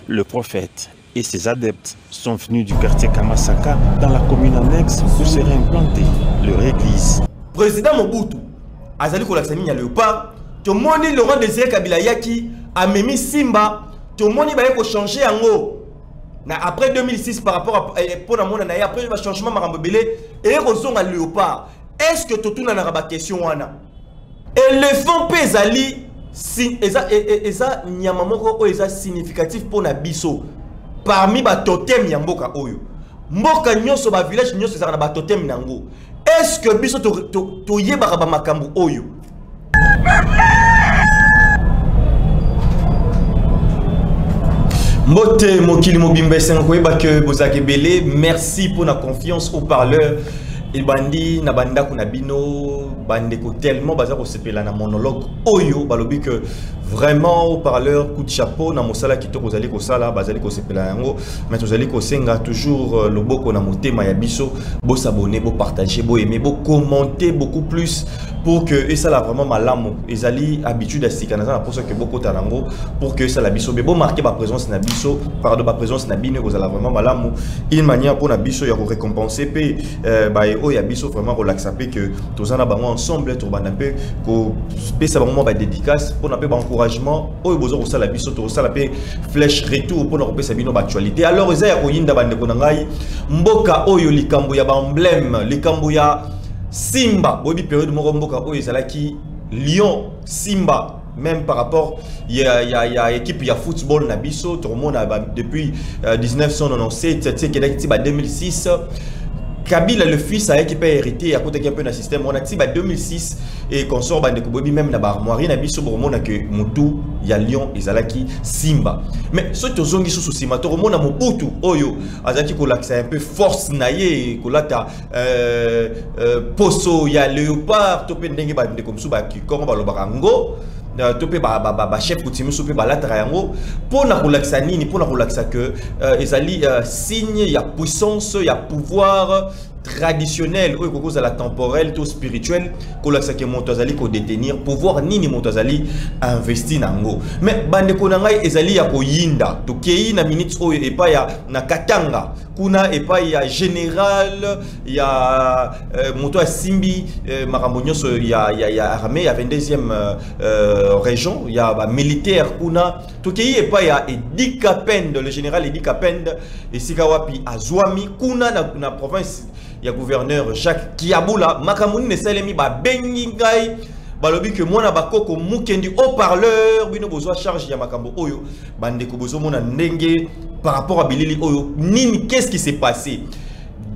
Le prophète et ses adeptes sont venus du quartier Kamasaka dans la commune annexe où serait implantée leur église. Président Mobutu, Azali Kolaksani Léopard, tout le monde Laurent Désiré Kabila Yaki, a Mimi Simba, tout le monde va changer en haut. Après 2006, par rapport à après le changement Marambobélé, et Roson à Léopard. Est-ce que tout le monde a une question? Éléphant Pézali, eza nyamamoko eza significatif pour na biso. Parmi ba totem ya mboka oyo. Mboka nyonso ba village nyonso eza na ba totem nango. Est-ce que biso to yeba ba makambo oyo? Mbote mokili mobimbe senkoyeba que bozake belé, merci pour la confiance au parleur. Et bandi na banda kuna bino bandeko tellement bazako sepela na monologue oyo balobi que vraiment au parleur coup de chapeau na mosala kitoko ozali ko sala bazali ko sepela yango mais ozali ko senga toujours le boko na motema ya biso bo s'abonner bo partager bo aimer bo commenter beaucoup plus pour que et ça là vraiment malamu ezali habitude à sikana na pour ça que beaucoup tarango pour que ça la biso be bo marquer ba présence na biso pardon ba présence na bino ko zala vraiment malamu une manière pour na biso ya ko récompenser pe oh ya biso vraiment relaxer que tous en bango ensemble tout bana pe ko pesa bango ba dédicace pour na pe ba encouragement oh bozo ko sala biso to sala pe flèche retour pour na ko pesa bino ba actualité alors eza ya ko yinda bande ko ngai mboka oyo likambo ya ba emblème likambo ya Simba bobi période moko mboka oyo ezalaki Lion Simba même par rapport il y a équipe il y a football na biso tout le monde depuis 1997 c'est qui est 2006 Kabila le fils a équipé hérité à côté un peu dans système on a dit 2006 et consort bande ko bobi même na ba armoire na biso bomo na que mutu ya Lion ezalaki Simba mais ce to zongi sous Simba to remona Mobutu oyo azaki ko laxa un peu force naie ko lata poso ya Léopard to pe ndenge bande comme sou ba ki ko ba lo barango topé ba chef coutumier soupé ba latra yango pour na relaxa nini pour na relaxa que ezali signe ya puissance ya pouvoir traditionnel ou quelque chose à la temporelle tout spirituel que la que montazali ko détenir pouvoir nini montazali investir nango mais bande ko ngai ezali ya ko yinda to kei na minutes oyo e pa ya na katanga kuna e pa ya général ya moto simbi makambo nyonso ya armée ya 22e région ya ba militaire kuna to kei e pa ya Edi Kapende le général Edi Kapende et sikawapi azwami kuna na province ya gouverneur Jacques Kiabula makamuni ne salemi ba bengi ngai balobi que mona bakoko mukendi au parleur bino bozwa charge ya makambo oyo bande ko bozo mona ndenge par rapport à bilili oyo nini qu'est-ce qui s'est passé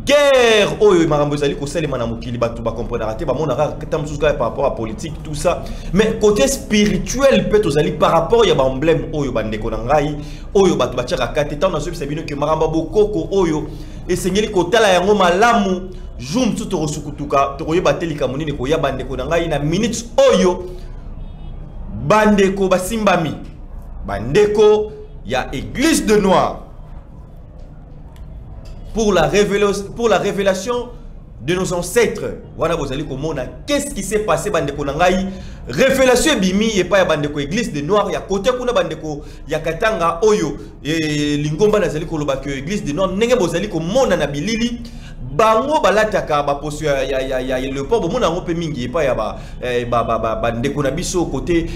guerre oyo makambo zali ko salema na mokili batu ba comprendre raté ba mona ka tamsuka par rapport à politique tout ça mais côté spirituel peut ozali par rapport ya ba emblème oyo bande ko ngai oyo batu ba tchaka kate tant na so bino que makambo bokoko oyo et sengeli kotala yango malamu joum tout rosukutuka to koyeba telika munini ko ya bande ko ngai na minutes oyo bande ko basimbami bandeko ya église de noir pour la révélation de nos ancêtres. Voilà vous allez comprendre qu'est-ce qui s'est passé bandeko ngai révélation bimi et pas ya bandeko église de noir ya côté kuna bandeko ya katanga oyo et lingomba nazali koloba que église de noir ndenge bozali ko mona na bilili bango balataka ba poso ya le port bomona ngo pe mingi et pas ya bandeko na biso côté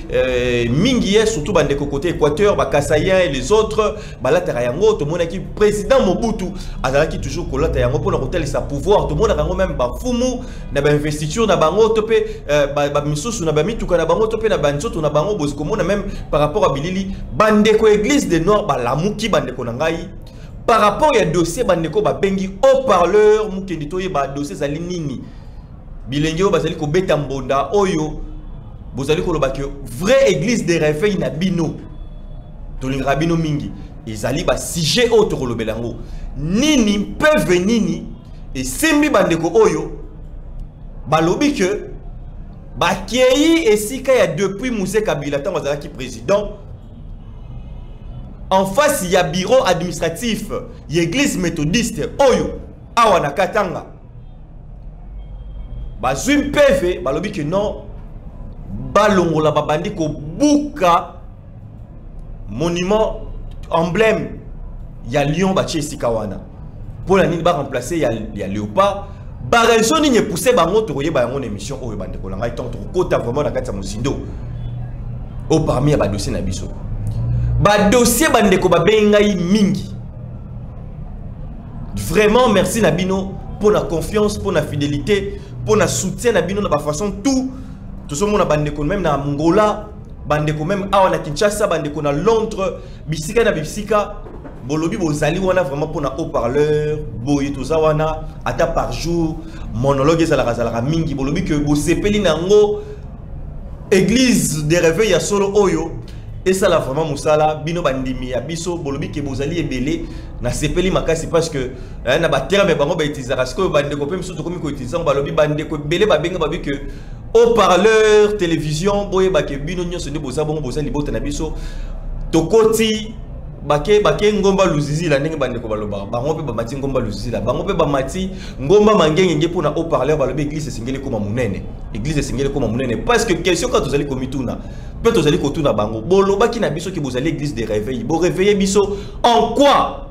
mingi surtout bandeko côté équateur ba Kasaïen et les autres balataka yango to mona ki président Mobutu azalaki toujours kolata yango pour na hotel sa pouvoir to mona yango même ba fumu na ba investiture na bango to pe ba misusu na ba mituka na bango to pe na banzoto na bango boziko mona même par rapport à bilili bandeko église de noir ba lamuki bandeko na ngai par rapport à dossier bandeko ba bengi au parleur mukendi toye ba dossier zali nini bilenge o bazali ko beta mbonda oyo bozali ko loba que vraie église de réveil na bino to linga bino mingi ezali ba sujet autre ko lobelango nini peuvent nini et sembi bandeko oyo balobi que ba kei esika ya depuis Moussé Kabila tant bazalaki président. En face, il y a bureau administratif, il y a église méthodiste, Oyo, Awana Katanga. Bazum PV, balobi que non, balongo la babandi ko buka monument emblème ya lion batie sikawana pour la nini ba remplacer ya léopard ba raison ni pousser bango to koyeba yango na émission oyo bande ko langa tant to kota vraiment na kati ya mozindo au parmi ya ba dossier na biso ba dossier bande ko ba bengai mingi. Vraiment merci Nabino pour la confiance, pour la fidélité, pour le soutien Nabino de la façon tout ce monde a bandé même na Angola, bandé même à Kinshasa, bandé na Londres, bisika na bisika, bolobi bozali wana vraiment pour na haut-parleur, boye tout ça wana ata par jour, monologue ezala mingi bolobi que bo sepeli nango église des réveils ya solo oyo. Et ça là vraiment musala bino bandimi ya biso bolobi ke bozali ebele na sepeli makasi parce que na ba terme bango ba utiliser parce que bande ko pe miso to komi ko utiliser balobi bande ko belé ba benga babi que au parleur télévision boye ba ke bino nyonso ne boza bongo bozali bota na biso to koti bake ngomba luzizi la ndenge bande ko baloba bango pe ba mati ngomba luzizi la bango pe ba mati ngomba mangenge nge pour na au parleur balobi église singeli ko munene église singeli ko munene parce que question quand vous allez komituna peut vous allez kotuna bango boloba ki na biso ki vous allez église des réveils bo réveiller biso en quoi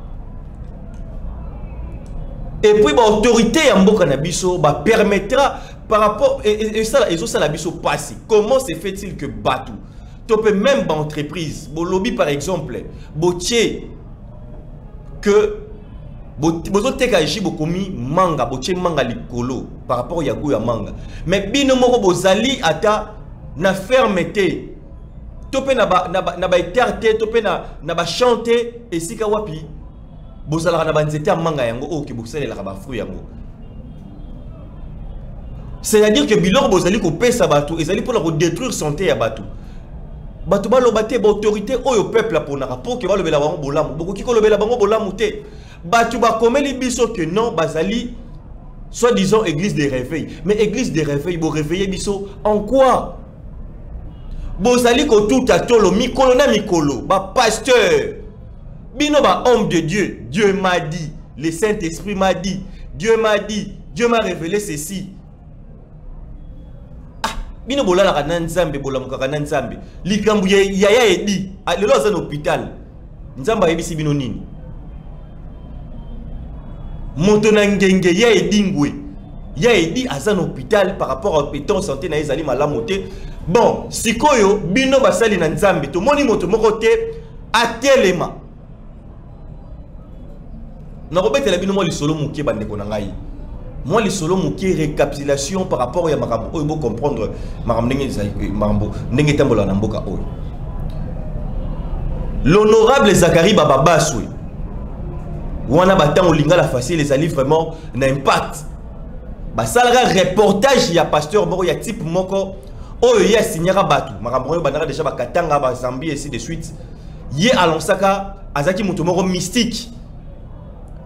et puis ba autorité ya mboka na biso ba permettra par rapport et ça et ça la biso passe comment se fait-il que Batu tu peux même dans entreprise bolobi par exemple botier que bozo tekaji bokomi manga botier manga likolo par rapport ya go ya manga mais bino moko bozali ata na fermeté topé na ba éterté topé na ba chanter et sika wapi bozala na ba nzete manga yango o ki bosalela ba fruit yango c'est-à-dire que bilor bozali ko pesa batu ezali pour la détruire santé ya batu batu baloba te ba autorité oyo peuple pour na rapport que balobela bango bolamu boko ki ko lobela bango bolamu te batu ba komeli biso que non bazali soi-disant église des réveils mais église des réveils bo réveiller biso en quoi bozali ko tout à tolo mikolo na mikolo ba pasteur bino ba homme de Dieu Dieu m'a dit le Saint-Esprit m'a dit Dieu m'a dit Dieu m'a révélé ceci bino bolala kana nzambe bolamuka kana nzambe likambu ya edi lelo za hôpital nzamba yebisi bino nini moto na ngenge ya edingwe ya edi azan hôpital par rapport à péton santé na ezali malamote bon sikoyo bino basali na nzambe to moni moto moko te atelema na robetela bino mo lisolo mukie bande ko na ngai moi les solo mukie récapitulation par rapport à makambo oyo bo comprendre makambo ndenge tambola na mboka oyo l'honorable Zakari Baba Baswe wana batango lingala facile les ali vraiment na impact basalaka reportage ya pasteur moko ya type moko oyo ya signera batu makambo oyo banaka déjà bakatanga ba Zambie ainsi de suite ye alonsaka azaki muto moko mystique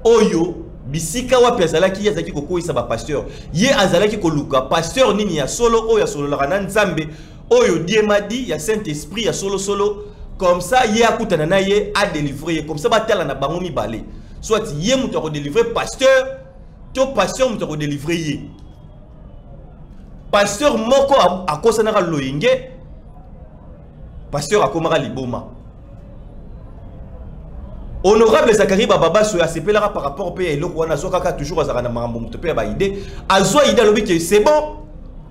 oyo bisika wapi azalaki yazaki kokoisa ba pasteur ye azalaki koluka pasteur nini ya solo oyo ya solo la nzambe oyo die madi ya Saint-Esprit ya solo comme ça ye akutana na ye a délivrer comme ça batala na bango mibale soit ye muto ko délivrer pasteur to pasteur muto ko délivrer ye pasteur moko akosana ka loyenge pasteur akomaka liboma. Honorable Zakari Baba Baswe asepelaka par rapport au pays eloko wana zokaka toujours azaka makambo muto pe ba idée azwa idée lobi que c'est bon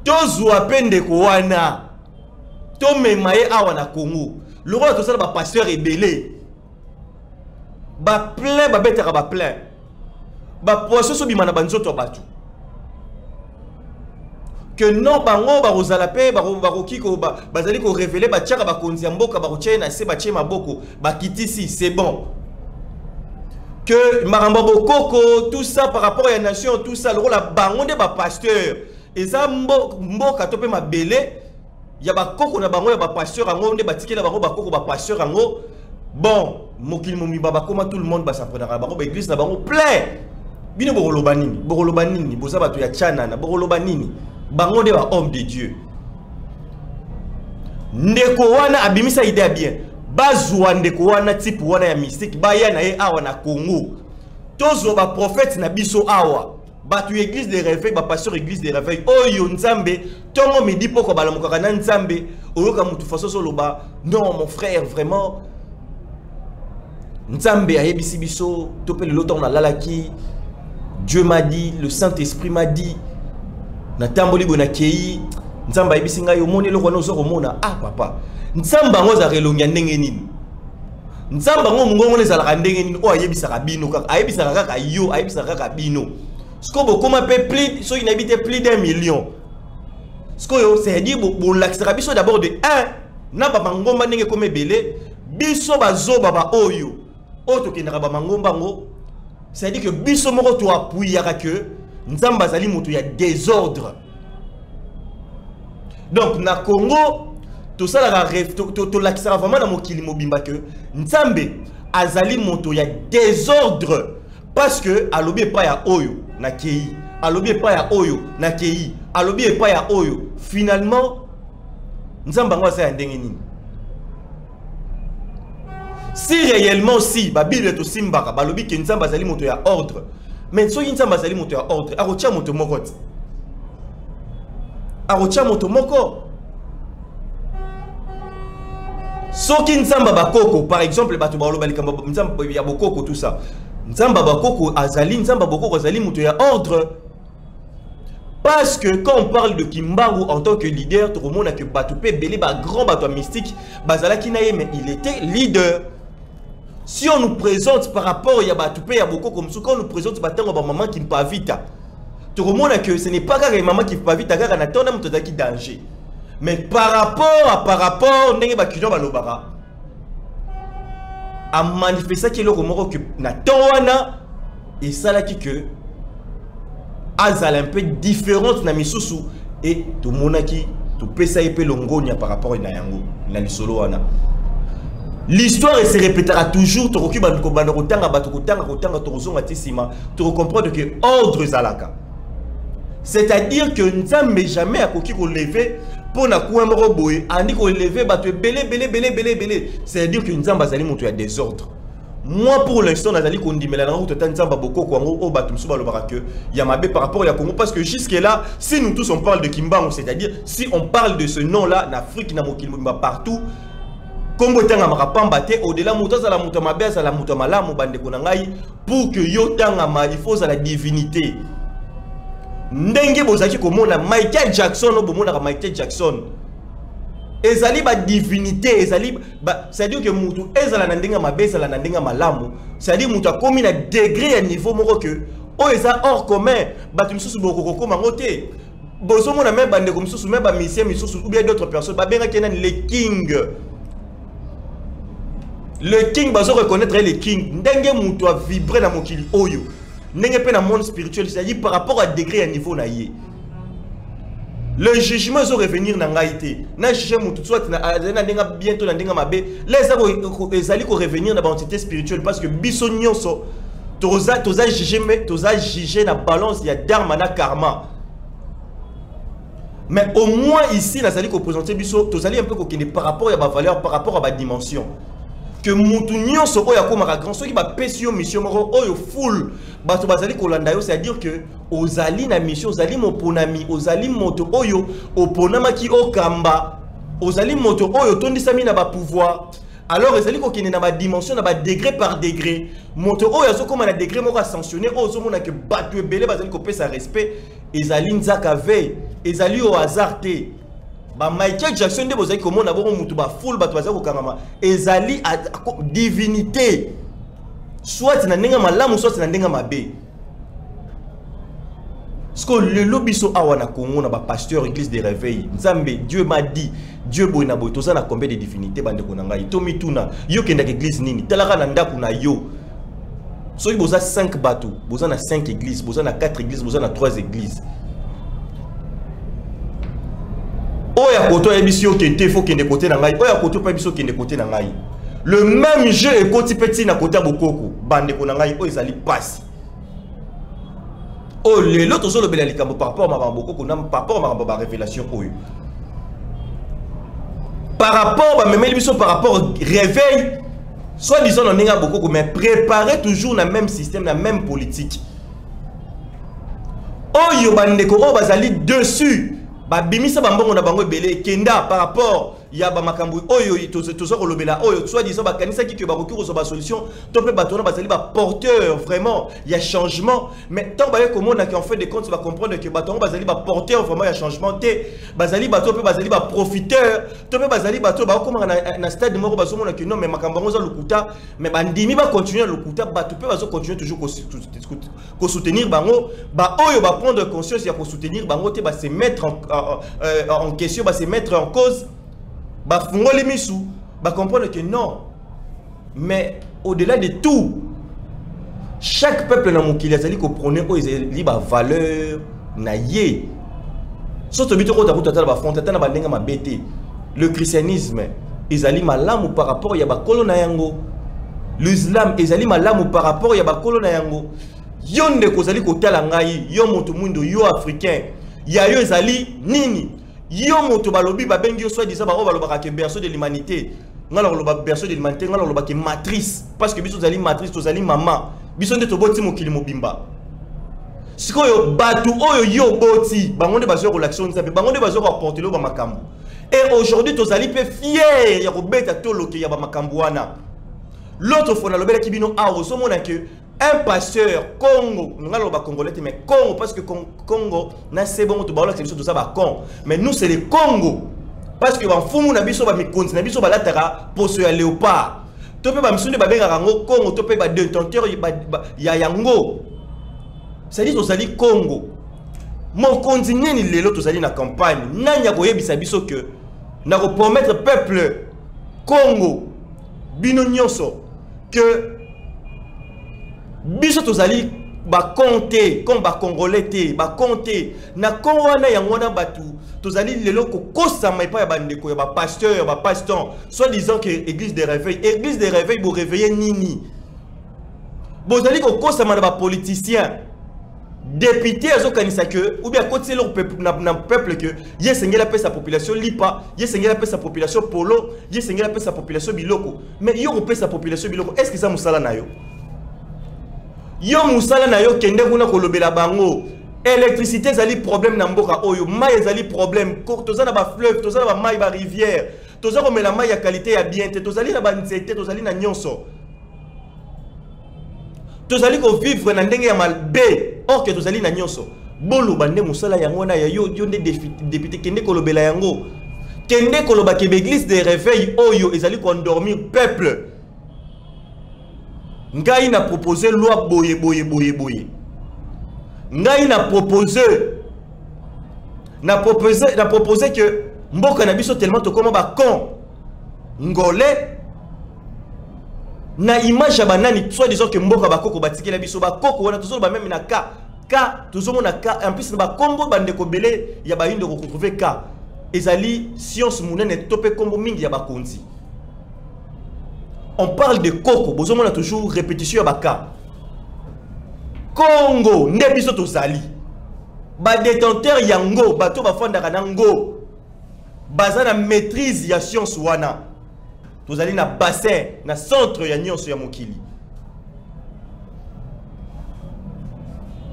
tozwa pende ko wana to memaye awa na Congo le roi to sala ba pasteur ebelé ba plein ba betaka ba plein ba poisson so bimana banzoto batu que non bango ba rozala pe ba roki ko bazali ko révéler ba tiaka ba konzi ya mboka ba rotie na se ba tie maboko ba kitisi c'est bon que Maramba Bokoko, tout ça par rapport à la nation, tout ça, le rôle à bango de ba pasteur. Et ça, mboka topé ma belé, ya ba koko na bango ya ba pasteur ango, ne batike la bango ba koko ba pasteur ango. Bon, mokil momi baba comment tout le monde va s'apprendre à bango ba église na bango plein. Bino borolobanini, boza bato ya tchana na borolobanini. Bango de ba homme de Dieu. Ndeko wana abimisa idée bien. Bazwa ndeko wana type wana ya mystique baya na ye awa na Congo tozo ba prophète na biso awa batu église des réveils ba pasteur église des réveils oyo nzambe tongo midi poko balamuka na nzambe oyoka mutu faso solo ba non mon frère vraiment Nzambe ayebisi biso topé le lotong na lalaki. Dieu m'a dit, le Saint-Esprit m'a dit. Na tamboli bona kei. Nzamba ayebisi ngai omoni lo kono zo komona. Ah papa. Nzamba ngoza relonga ndenge nini. Nzamba ngo mungongo nezala ndenge nini o ayebisa kabino kaka. Ayebisa kaka yo, ayebisa kaka bino. Skobo koma pe plus so il habite plus d'1 million. Skoyo c'est dire bo l'accès biso d'abord de 1 na ba mangomba ndenge comme belé biso bazo baba oyo. Oto kendaka ba mangomba ngo c'est dire que biso moko to appuyer que Nzamba zali moto ya désordre. Donc na Congo tout ça la rêve to l'accès vraiment na mokili mobimba que Nzambe azali moto ya désordre parce que alobi pa ya oyo na kei alobi pa ya oyo na kei alobi pa ya oyo finalement Nzamba ngo sa ndenge nini. Si réellement si Bible to simbaka balobi ke Nzamba zali moto ya ordre mais so Nzamba zali moto ya ordre arocha moto moko arocha moto moko soki Nzamba bakoko par exemple bato baloba likambo Nzamba ya bokoko tout ça Nzamba bakoko azali Nzamba bokoko azali moto ya ordre. Parce que quand on parle de Kimbaru en tant que leader, tout le monde a que Batoupe Belé, grand bateau mystique, Bazala Kinaye, mais il était leader. Si on nous présente par rapport à Batoupe, il y a beaucoup comme ça, quand on nous présente maman qui ne pas vite, tout le monde a que ce n'est pas grave, maman qui ne pas vite, car on attend un danger. Mais par rapport, on n'est pas qu'il y a à manifester qu'il y a que Natawana et ça là qui que Azal un peu différente na misusu et tout monaki tout pesa epé longonia par rapport à Nayango na lisolo wana. L'histoire se répétera toujours to roki bandu ko banda ko tanga bato ko tanga to rozonga tisima to comprendre que ordre zalaka. C'est-à-dire que Nzambe jamais akoki ko lever pour na kuwa moko boye andi ko lever bato belé. C'est-à-dire que Nzamba zali moto ya désordre. Moi pour l'instant nazali kondimela na route Nzamba boko ko ngo o bato msuba lobaka que ya mabe par rapport à Congo parce que jusque là si nous tous on parle de Kimbangu c'est-à-dire si on parle de ce nom là en Afrique na mokili partout Congo tanga makapamba te au-delà muta za la muta mabe za la muta malamu bande ko ngai pour que yo tanga ma il faut la divinité ndenge bozaki ko mona Michael Jackson o bomona ka Michael Jackson ezali ba divinité ezali c'est-à-dire que mutu ezala na ndenga mabe ezala na ndenga malamu c'est-à-dire mutu akomi na degré à niveau moko que o eza hors commun batu misusu boko koma ngote bozo mona même bande ko misusu même ba misien misusu ou bien d'autres personnes ba benga kenan les king le king bazo reconnaître les king ndenge mutu a vibrer na mokili oyo ndenge pe na monde spirituel c'est-à-dire par rapport à degré à niveau na yé. Le jugement va revenir dans l'Haïti. Na jugement tout soit bientôt dans denga mabe. Les ali ko revenir dans l'entité spirituelle parce que bisonyon so toza juger na balance ya dharma na karma. Mais au moins ici na sali ko présenter biso tozali un peu kokende par rapport à ba valeur par rapport à ba dimension. Que mutu nyonso oyo akomaka grand soki ba pesio mission moko oyo full bato bazali kolanda yo c'est-à-dire que ozali na mission ozali moponami ozali moto oyo oponamaki okamba ozali moto oyo tondisami na ba pouvoir alors ezali kokende na ba dimension na ba degré par degré moto oyo azokoma na degré moko ascensionné ozomona que bato ebele bazali kopesa respect ezali nzaka veille ezali au hasard te. Ba Michael Jackson de bozaki komona boko mutu ba full bato bazaki kokangama ezali divinité soit na ndenga malamu soit na ndenga mabe. Ce que le lobiso awana Congo na ba pasteur église de réveil Nzambe Dieu m'a dit Dieu boy na boy toza na combien de divinités bande ko nanga itomi tuna yo kenda ke église nini talaka na ndaku na yo soki boza 5 bateaux boza na 5 églises boza na 4 églises boza na 3 églises. Oya koto ebiso kente fo kende côté na ngai oya koto pa biso kende côté na ngai le même jeu est côté petit na côté bokoko bande ko na ngai o ezali passe oh le l'autre zo le bela likambo par rapport à bokoko na par rapport à ma révélation oyo par rapport à memeli biso par rapport au réveil soit disons on ninga bokoko mais préparer toujours na même système na même politique oyo bande ko o bazali dessus. Ba bimisa bambongo na bango belé kenda par rapport ya ba makambu oyo tozo kolobela oyo soit disant ba kanisa ki que ba recours sur ba solution to pe batona ba sali ba porteur vraiment il y a changement mais tant ba ko mona qui en fait des comptes va comprendre que batona ba sali ba porteur vraiment il y a changement té ba sali bato pe ba sali ba profiteur to pe ba sali bato ba ko na stade moko ba so mona que non mais makambu ngo za lokuta mais ba ndimi ba continuer lokuta bato pe ba so continuer toujours ko soutenir bango ba oyo ba prendre conscience ya ko soutenir bango te ba se mettre en question ba se mettre en cause ba fungoli misu ba comprendre que non mais au-delà de tout chaque peuple na mokili azali ko prôner o ezali ba valeur na ye surtout bito ko ta kutata ba fonta na ba ndenga mabete le christianisme ezali malamu par rapport ya ba kolona yango l'islam ezali malamu par rapport ya ba kolona yango yonde ko zali ko tala ngai yo moto mundo yo africain ya yo ezali nini yo moto balobi babengi yo soit disant ba balobaka ke berceau de l'humanité ngalo loba berceau de l'humanité ngalo loba ke matrice parce que biso zali matrice to zali mama biso nde to boti mokili mobimba sikoyo batu oyo yo boti bango nde bazo relaxation nzambe bango nde bazo rapporter lo ba makambu et aujourd'hui to zali pe fier ya ko beta to loke ya ba makambu wana l'autre fois na lobela kibino a so mona que un pasteur Congo, nous allons pas congolais mais Congo parce que Congo na c'est bon to ba tout ça ba Congo mais nous c'est le Congo parce que ba fumu na biso ba mikonzi na biso ba latera poso ya léopard to pe ba msunde ba benga rango Congo to pe ba détenteur ya yango ça dit to sali Congo mon konzi nini lelo to sali na campagne nanya ko yebisa biso que na ko promettre peuple Congo bino nyonso que biso tozali ba compter comme ba congolais te ba compter na Congo na yango na batu tozali lelo ko kosama pa ya bandeko ya ba pasteur soit disant que église des réveils bo réveiller nini bozali ko kosama na ba politicien député azokanisa que ou bien côté leur peuple na peuple que yesengela pe sa population lipa yesengela pe sa population polo yesengela pe sa population biloko mais yo pe sa population biloko est-ce que ça musala na yo yo musala na yo kende kuna kolobela bango électricité zali problème na mboka oyo mai zali problème toza na ba fleuve toza na ba mai ba rivière toza ko mela mai ya qualité ya bien te tozali na ba nzete tozali na nyonso tozali ko vivre na ndenge ya malbe or que tozali na nyonso bolo bande musala yango na ya yo nde député kende kolobela yango kende koloba ke l'église des réveils oyo ezali ko endormir peuple. Ngai na proposé loi boye. Ngai na proposé que mboka na biso tellement to comment ba con ngolé na image ba nani soit disant que mboka ba koko batikela biso ba koko wana toujours ba même na ka toujours na ka en plus ba kombo bande ko belé ya ba yinde ko retrouver ka ezali science munene topé kombo mingi ya ba konzi. On parle de Coco, on a toujours répétition à Baka. Congo, Nebiso Tosali. Ba détenteur Yango, bato ba fondaka nango. Bazana maîtrise ya science wana. Tozali na bassin, na centre ya nyonso ya mokili.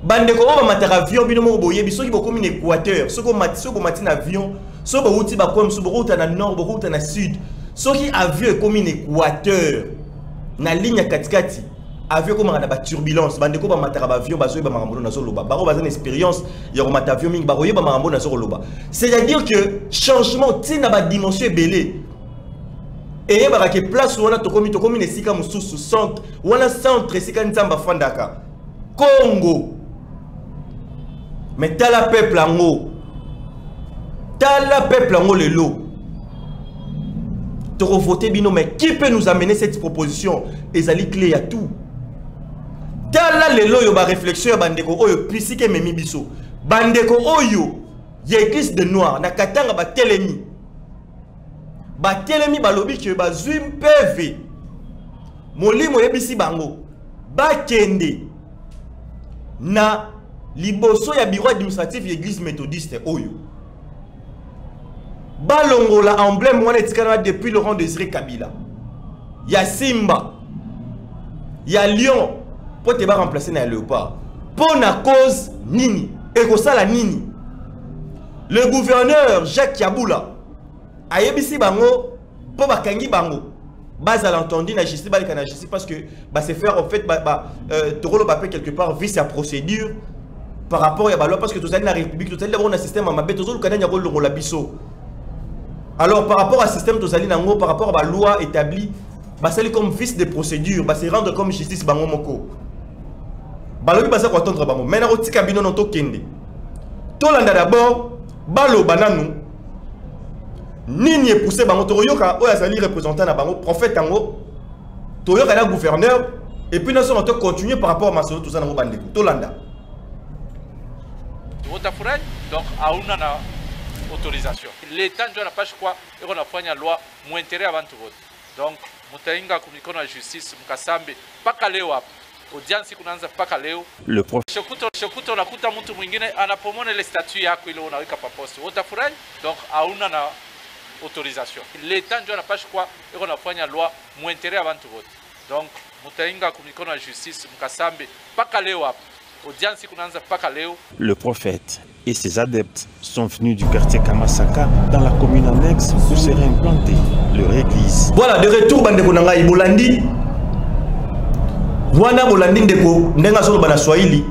Bande ko ba matara avion bino mo boye biso ki boko min Équateur, soko mati na avion, so ba wuti ba kom so ba route na nord, ba route na sud. Ce qui a vu comme une équateur na ligne katikati avion comme na ba turbulence bande ko ba matara ba avion bazo ba makambo na solo ba baro bazana expérience ya ko mata avion mingi ba roye ba makambo na solo ba c'est-à-dire que changement tina ba dimension belé et ba ke place wana to komi ne sika mususu centre wana centre sika nzamba fandaka Congo mais tala peuple ango lelo to voter bino mais qui peut nous amener cette proposition ezali clé à tout tala lelo yo ba réflexion ya bandeko oyo pisike memi biso bandeko oyo ya église de noir na katanga ba telemi balobi ke ba zwim PV molimo yebisi bango ba kende na liboso ya bureau administratif ya église méthodiste oyo balongola emblème wana etikana depuis Laurent Désiré Kabila ya Simba ya Lion pour te ba remplacer na léopard pour na cause nini et ko sala nini le gouverneur Jacques Yaboula ayebisi bango po bakangi bango base à l'entendu na justice balika na justice parce que c'est faire en fait tokolo ba quelque part vice à procédure par rapport à la loi parce que tout ça la république tout ça dans un système ma bête tout kana nyako longo la biso. Alors par rapport à système tout ça nango par rapport à la loi établie c'est comme vice de procédure c'est rendre comme justice bango moko balobi basa ko attendre bango mais na ko tika bino non to kende to landa d'abord balo bananu nini est poussé bango to yoka o azali représentant na bango prophète ango to yoka na gouverneur et puis nous sommes en train de continuer par rapport à masolo tout ça nango bandeko to landa donc à une autorisation l'état n'a pas je crois et on a fait une loi moins intérêt avant tout vote donc mutainga kumikono ya justice mkasambe paka leo hapo audience kunaanza paka leo le prof shokuto unakuta mtu mwingine anapomona ile statut yako ile unaweka pa poste utafurahi donc hauna na autorisation l'état n'a pas je crois et on a fait une loi moins intérêt avant tout vote donc mutainga kumikono ya justice mkasambe paka leo hapo audience kunaanza paka leo. Le prophète et ses adeptes sont venus du quartier Kamasaka dans la commune annexe où serait implantée leur église. Voilà, de retour bandeko nanga Bolandi. Wana Bolandi ndeko ndenga solo bana Swahili.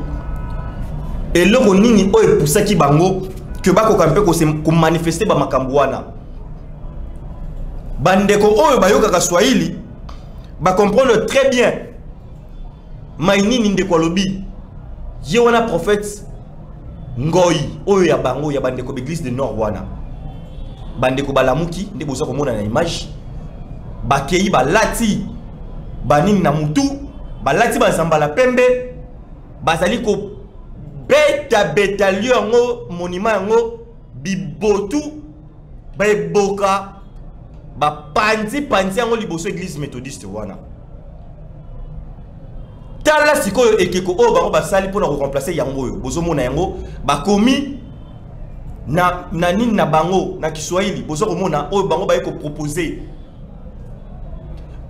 Et loko nini oyo pusaki bango que bako kampe ko manifester ba makambo wana. Bandeko oyo bayoka ka Swahili ba comprendre très bien. Mainini ndeko lobi. Ye wana prophète ngoi oyo ya bango ya bandeko l'église de Nord wana bandeko balamuki nde boza komona na image bakei balati banini na mutu balati bazambala pembe bazali ko beta lion ngo monument ngo bibotu baeboka ba panzi ngo liboso église méthodiste wana tala sikoyo ekeko o bango basali pona ko remplacer yango yo bozo mona yango bakomi na nini na bango na Kiswahili bozo ko mona o bango ba ko proposer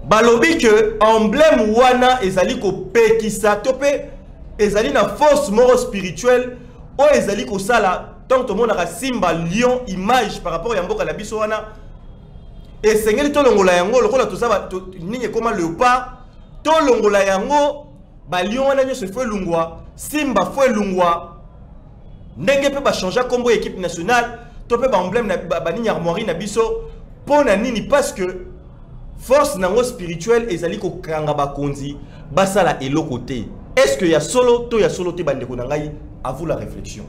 balobi que emblème wana ezali ko pekisa tope ezali na force moro spirituelle o ezali ko sala tant to mona ka simba lion image par rapport ya mboka la biso wana et sengeli to longola yango lokola to saba ninge koma léopard to longola yango ba lion wana nyo se fait lungwa simba fait lungwa ndenge pe ba changer combo équipe nationale to pe ba emblème na ba nini armoirie na biso pona nini parce que force nango spirituelle ezali ko kanga ba konzi basala eloko te est-ce que ya solo te bandeko na ngai à vous la réflexion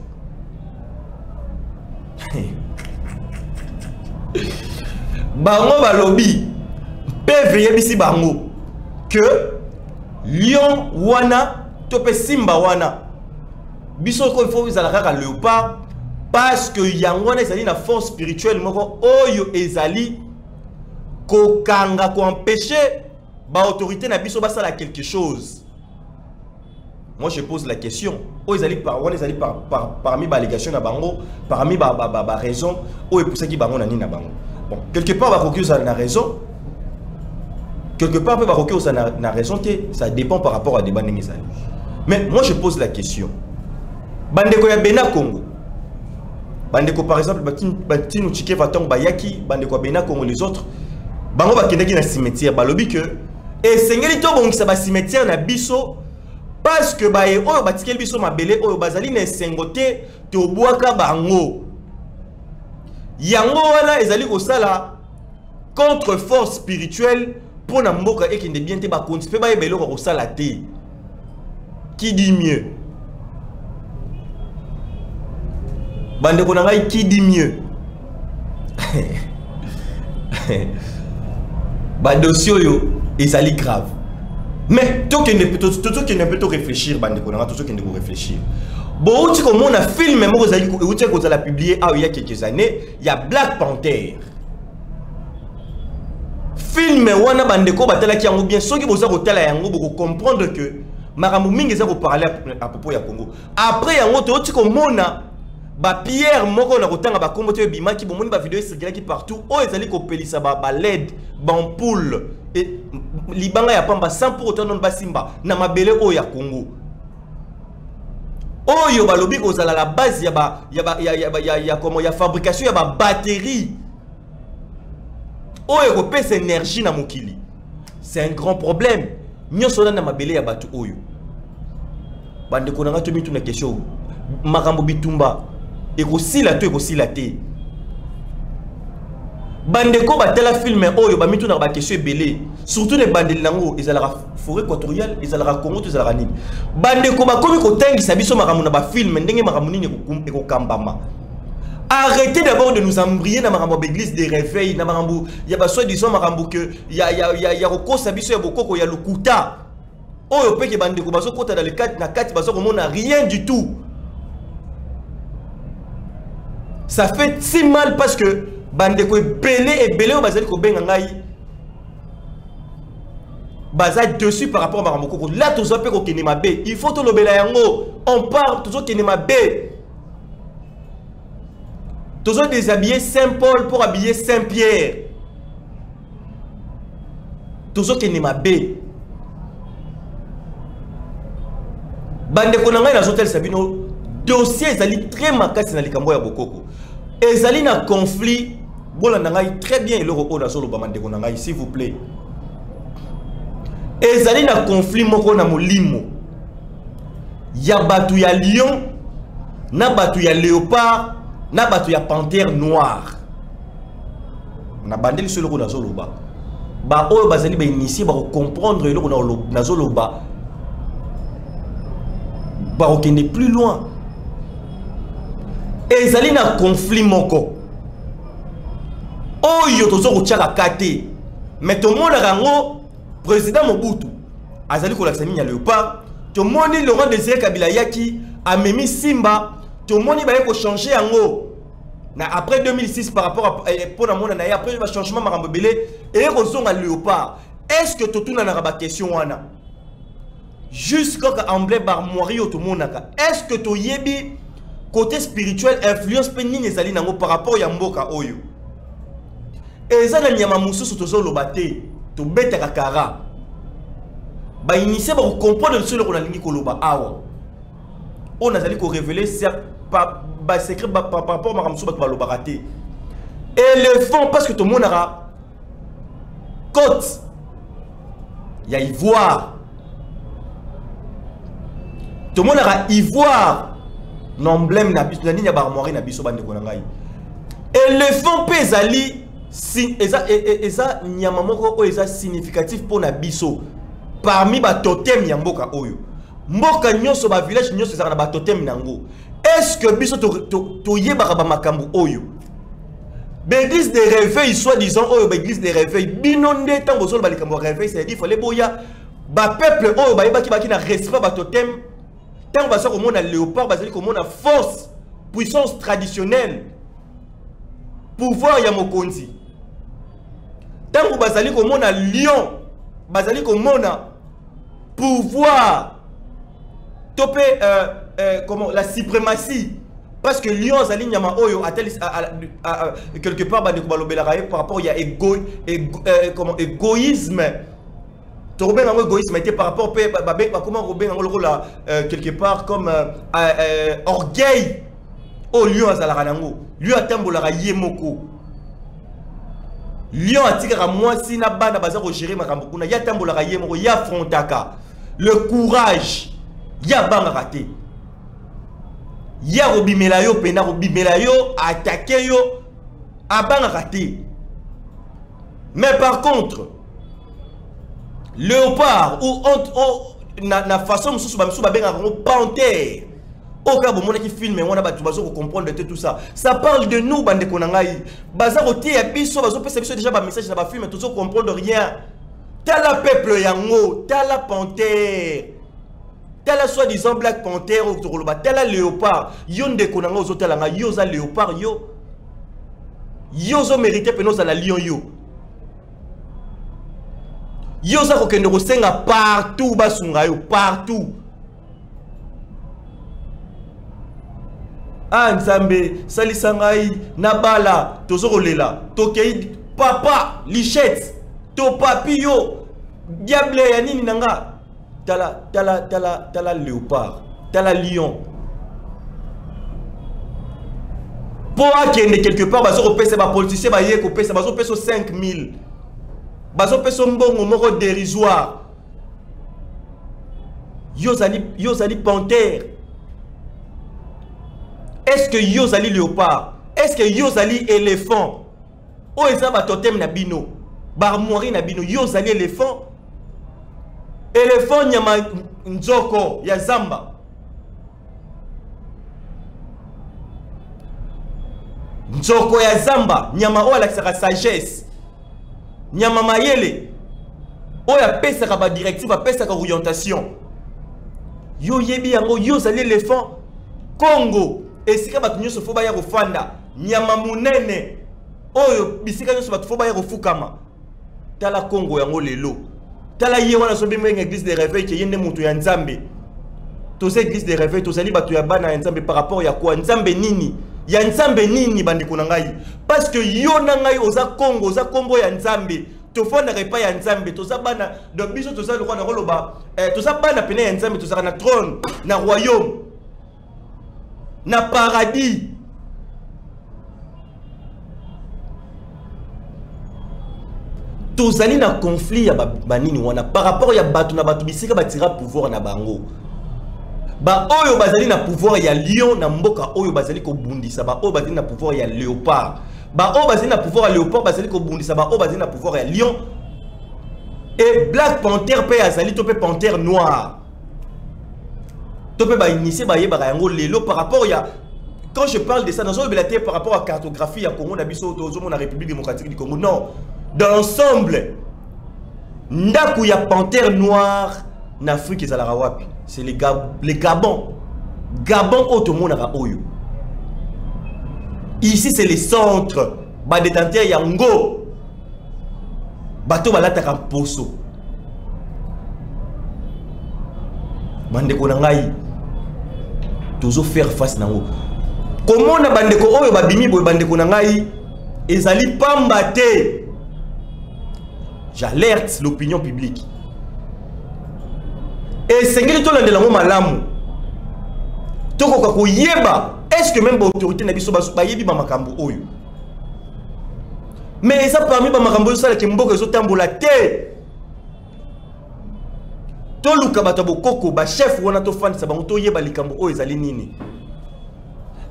bango balobi PV yebisi bango que lion wana tope simba wana biso ko il faut ezala kaka léopard parce que yango wana ezali na force spirituelle moko oyo ezali ko kanga ko empêcher ba autorité na biso basala quelque chose. Moi je pose la question oyo ezali parmi ba allégation na bango parmi ba raison oyo pour ça qui bango na ni na bango bon quelque part ba koki na raison. Quelque part, ça n'a raison que ça dépend par rapport à des bandes. Mais moi, je pose la question. Bandeko ya Bena Congo. Bandeko, par exemple, Batino Chike Vatong Bayaki, Bandeko Bena Congo, les autres. Bango Bakendeki na cimetière. Balobi que. Et Sengeli to bon ça cimetière na biso. Parce que Baye Oyo Batikel biso Mabele Oyo Bazali na Sengote to Boaka Bango. Yango wana ezali ko sala contre force spirituelle. Pour na mboka et qui ne bien te ba konti pe ba ebelo ko sala te qui dit mieux bande ko na ngai qui dit mieux ba dossier yo ezali grave mais to qui ne peut réfléchir bande ko na to qui ne peut réfléchir bon tu comme on a film même ko ezali ko uti ko za la publier il y a quelques années il y a Black Panther film wana bandeko batala ki yango bien soki boza ko tala yango boko comprendre que makambo mingi za ko parler à propos ya Congo après yango to ti ko mona ba Pierre moko na kotanga ba kombo te bimaki bomoni ba vidéo circulaki partout o ezali ko pelisa ba LED ba ampoule et libanga ya pamba 100% non ba simba na mabele o ya Congo oyo balobi ko zala la base ya comment ya fabrication ya ba batterie oyo pèse énergie na mokili. C'est un grand problème. Nyo sona na mabele ya batu oyo. Bande konanga to mitu na question. Makambo bitumba. Eko sila to eko sila te. Bande ko batela film oyo ba mitu na ba question ebele. Surtout les bandes lango, ils allaient forêt équatoriale, ils allaient Congo, ils allaient Nini. Bande ko ba komi ko tengi sabiso makambo na ba film ndenge makambo nini eko kambama. Arrêtez d'abord de nous embrayer dans makambo l'église des réveils, na makambo ya ba soi-disant makambo que ya ko sabiso ya bokoko ya lukuta. Oyo pe ke bande ko baso kota dans le 4 na 4 baso ko mona rien du tout. Ça fait si mal parce que bande ko belé et belé o bazali ko benga ngai. Baza dessus par rapport à makambo koko. Là tout ça pe ko kenema be. Il faut to lobela yango. On parle toujours kenema be. Toujours déshabiller Saint-Paul pour habiller Saint-Pierre. Toujours qu'il n'est pas bé. Bande konanga na hôtel Sabino dossier ezali très makasi na likambo ya bokoko. Ezali na conflit bola nangai très bien eloko o na solo ba bande konanga s'il vous plaît. Ezali na conflit moko na molimo. Ya batu ya lion na batu ya léopard. Na batu ya panthère noire. Na bandeli sur le coup nazoloba. Ba oyo bazali ba initié ba comprendre le coup nazoloba. Ba okende plus loin. Ezali na conflit moko. Oyo tozo ko tchaka kate. Mais to mona rango président Mobutu azali ko lakisa minya léopard. To moni Laurent Désiré Kabila yaki a memi Simba. Tout le monde va changer en haut. Après 2006, par rapport à pour la monnaie, après le changement marambelé et on a léopard. Est-ce que tout le monde a une question jusqu'à emblée barmoirie tout le monde est-ce que tu yebi côté spirituel influence pening les alliés par rapport à Mboka Oyo? Et ça n'a pas moussou sur tout le bâté, tu bête à Kara. Bah initié pour comprendre ce qu'on a ligne koloba awa. On a allé révéler par secret par rapport à Maramsou Balobaraté. Et le fond, parce que tout le monde a côte, il y a ivoire. Tout le monde a ivoire. L'emblème n'a pas de barmoire n'a pas de. Et le fond pesali, eza nyamamoko eza significatif pour na biso. Parmi ba totem yamboka oyo. Mboka nyonso ba village nyonso ezaka na ba totem nango. Est-ce que biso to yebaka ba makambo oyo? L'église des réveils soi-disant oyo ba église des réveils binonde tango solo ba likambo réveil c'est dire fallait boya ba peuple oyo ba yebaki baki na respect ba totem tango ba so ko mona léopard ba zali ko mona force puissance traditionnelle pouvoir ya mokonzi tango ba zali ko mona lion ba zali ko mona pouvoir topé comment la suprématie parce que lion zali nyama oyo quelque part ba de balobela par rapport il y a comment égoïsme to robin ngo égoïsme était par rapport comment robin ngo la quelque part comme orgueil au lion azala nango lion atambola yemoko lion atikaka mwasi na bana baza ko gérer makambo kuna ya tambola yemoko ya frontaka le courage ya banga raté ya robimela yo pena robimela yo attaquer yo abanga raté. Mais par contre léopard ou na façon mususu ba mususu ba benga ngo panthère au cas où qui filme on a ba tubazo ko comprendre tout ça, ça parle de nous bande konangai baza ko tie biso bazo pesa biso déjà ba message na ba film tout ça comprendre rien. Tala peuple yango tala panthère tala soi-disant Black Panther ou Toloba tala léopard yonde konanga ozo tala nga yoza léopard yo yozo mérité penoza la lion yo yoza ko kende ko senga partout basunga yo partout. Ah nzambe salisangai nabala tozoko lela tokei papa lichette to papio diable ya nini nanga tala léopard tala lion Pour akende quelque part bazo kopesa ba politicien ba ye kopesa bazo pesa 5000. Bazo pesa mbongo moko dérisoire. Yozali panthère. Est-ce que Yozali léopard? Est-ce que Yozali éléphant? O eza ba totem na bino. Ba armoire na bino. Yozali éléphant. Éléphant nyama nzoko ya zamba. Nzoko ya zamba nyama o alakisaka sagesse. Nyama mayele. O ya pesaka ba directive, ba pesaka orientation. Yo yebi yango Yozali éléphant. Congo. Esika batu nyonso fo baya kofanda nyama munene oyo bisika nyonso batu fo baya kofukama tala Congo yango lelo tala ye wana so bimwe église de réveil ke yende mutu ya nzambe to se église de réveil to sali batu ya bana ya nzambe par rapport ya kwa nzambe nini ya nzambe nini bandiko na ngai parce que yo na ngai oza Congo oza kombo ya nzambe to fonda repa ya nzambe to za bana donc biso to za lokwa na koloba to za bana pene ya nzambe to za na trône na royaume na paradis. Tozali na conflit ya banini wana par rapport ya batu na batu bisika batira pouvoir na bango. Ba oyo bazali na pouvoir ya lion na mboka oyo bazali ko bundisa ba oyo bazali na pouvoir ya léopard. Ba oyo bazali na pouvoir ya léopard bazali ko bundisa ba oyo bazali na pouvoir ya lion. Et Black Panther pe azali to pe panthère noire. Ba initié ba yeba yango lelo par rapport ya quand je parle de ça dans une belate par rapport à cartographie à Congo nabiso tozo na République démocratique du Congo non dans l'ensemble ndaku ya panthère noire en Afrique ezalaka wapi c'est les Gabon au to monaka oyo ici c'est les centres ba détenteur yango bato balataka poso bandeko na ngai toujours faire face nango comment na bandeko oyo babimi boy bandeko na ngai ezali pamba te j'alerte l'opinion publique et sengeli to landela ngo malamu toko ko yeba est-ce que même autorité na biso ba yebi ba makambo oyo mais ça parmi ba makambo yo sala ke mboka zo tambola te toluka bato bokoko ba chef wana to fandisa bango to yeba likambo oyo ezali nini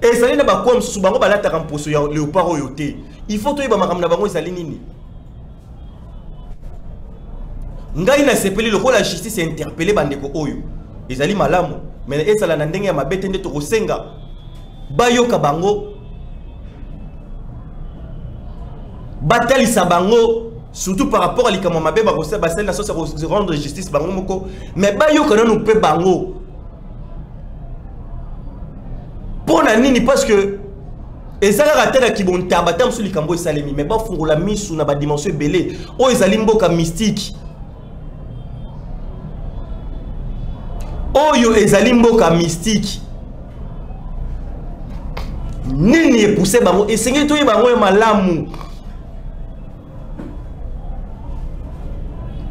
ezali na bakwa msusu bango balataka mposo ya léopard oyo te il faut to yeba makambo na bango ezali nini ngai na sepeli lokola justice interpeller bandeko oyo ezali malamu mais ezala na ndenge ya mabete nde to kosenga bayoka bango batalisa bango surtout par rapport à l'ikamo mabe ba kosa ba sel na sosa ko rendre justice bango moko mais ba yo kana no pe bango pona nini parce que ezala ratera ki bon tabata msu likambo esalemi mais ba fungola misu na ba dimension belé o ezali mboka mystique oyo ezali mboka mystique nini e pousser bango esengeli to yebango ya malamu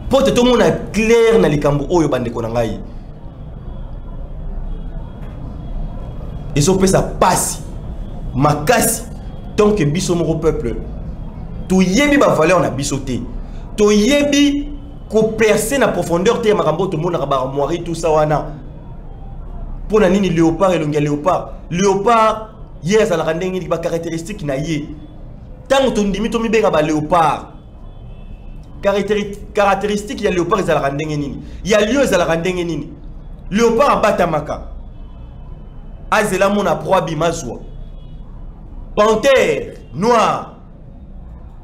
pote tout le monde est clair dans les cambo oyo bandeko na ngai ils ont fait ça passe makasi tant que biso moko peuple to yebi ba valeur na bisoté to yebi ko percer na profondeur te makambo to mona ba armoire tout ça wana pona nini léopard elongia léopard yes ala kandengi ba caractéristique na ye tant to ndimi to mibeka ba léopard caractéristique ya léopard ezalaka ndenge nini ya lion ezalaka ndenge nini léopard abatamaka azela mona proie bimazwa panthère noir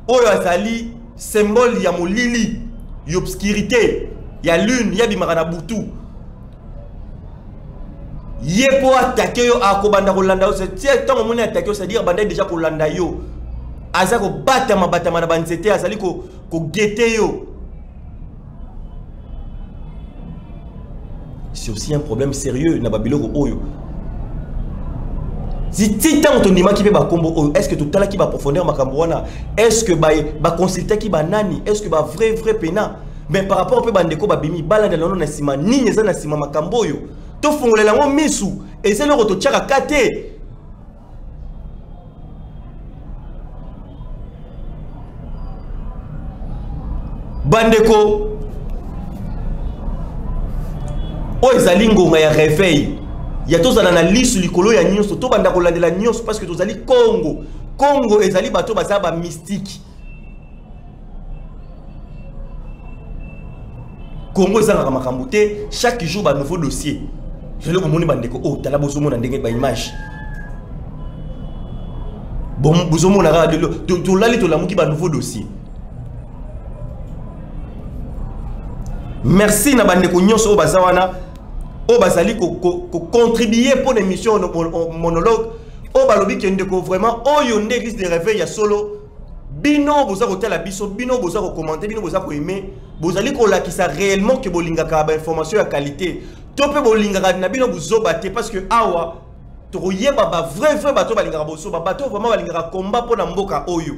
oyo azali symbole ya molili y'obscurité ya lune ya bimaka na butu ye po attaquer yo akobanda kolanda yo c'est tant moni attaquer yo c'est-à-dire banda déjà kolanda yo aza ko batama na banzete azali ko guetter yo. C'est aussi un problème sérieux na babiloko oyo. Si tant ton dima qui peut ba combo oyo, est-ce que tout tala qui va profondeur makambo wana, est-ce que ba consulter qui ba nani, est-ce que ba vrai pena, mais par rapport au bandeko ba bimi balanda na na sima nini za na sima makambo oyo. To fongolela ngo misu et c'est le roto tchaka kate. bandeko o ezali ngonga ya réveil ya tozala na lisu likolo ya nyonso to banda kolandela nyonso parce que tozali Congo ezali bato bazala ba mystique Congo ezanga makambo te chaque jour ba nouveau dossier je le bomoni bandeko o tala bozo mona ndenge ba image bon bozo mona ra to lali to lamuki ba nouveau dossier. Merci na bandeko nyonso o bazawana o bazali ko contribuer pour l'émission monologue o balobi kendeko vraiment o yonde risque de réveil ya solo bino boza ko tala biso bino boza ko commenter bino boza ko aimer bozali ko lakisa réellement que bolingaka ba information ya qualité to pe bolingaka na bino bozoba te parce que awa to yeba ba vrai bato balingaka boso ba bato vraiment balingaka combat pour na mboka oyo.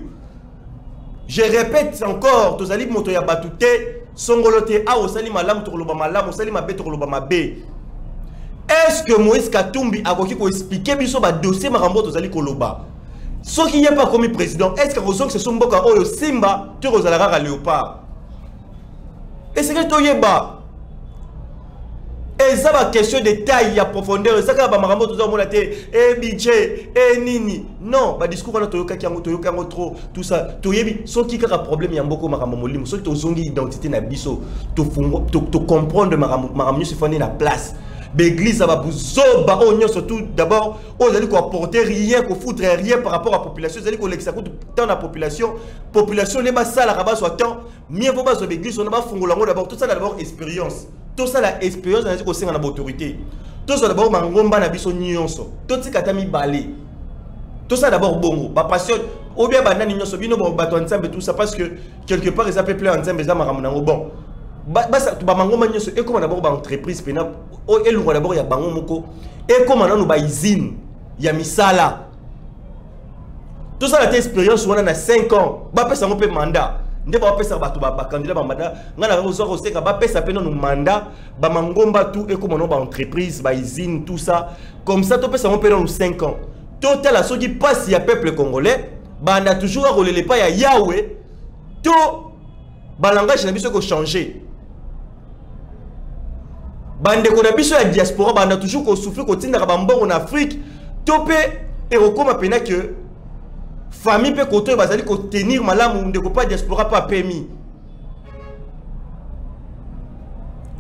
Je répète encore tozali moto ya batute songolote a osali malamu to koloba malamu osali mabe to koloba mabe. Est-ce que Moïse Katumbi a ko expliquer biso ba dossier makambo tozali koloba ce qui n'est pas comme président est-ce que vous que ce sont mboka oyo simba to kozala kaka léopard et c'est que toyeba et ça va question de taille ya profondeur ça ka ba makambo tozo mona te et budget et nini non ba discours na toyoka yango trop tout ça toyebi ce qui kaka problème ya mboko makambo molimo ce qui tozongi identité na biso to comprendre makambo se fondé na place. L'église va vous surtout d'abord, vous allez apporter rien, qu'on foutre rien par rapport à la population. Vous allez que dans la population n'est pas ça la rabat soit tant. Mieux vaut pas sur l'église, on a pas fondé d'abord. Tout ça d'abord expérience. Tout ça la expérience dans aussi dans l'autorité. Tout ça d'abord mangomba na biso nyonso. Tout ça katami balé. Tout ça d'abord bongo. Ba passion. Ou bien banani nyonso bino bon bato ensemble tout ça parce que quelque part ils appellent plein ensemble ça maramuna bon. Ba mangomba nyonso et comme d'abord ba entreprise pena et le d'abord ya bango moko et comme on ba usine ya misala tout ça la expérience on a 5 ans ba pesa ngo pe mandat nde ba pesa bato ba candidat ba mandat ngana rezo ko seka ba pesa pe no mandat ba mangomba tout et comme on ba entreprise ba usine tout ça comme ça to pesa ngo pe no 5 ans total à ceux qui passe ya peuple congolais ba na toujours à relayer pas ya Yahweh to ba langage na biso ko changer. Bande ko na biso ya diaspora banda toujours ko souffrir ko tinda ba mbongo en Afrique topé et rekoma pena que famille pe koto bazali ko tenir malamu ndeko pas diaspora pas permis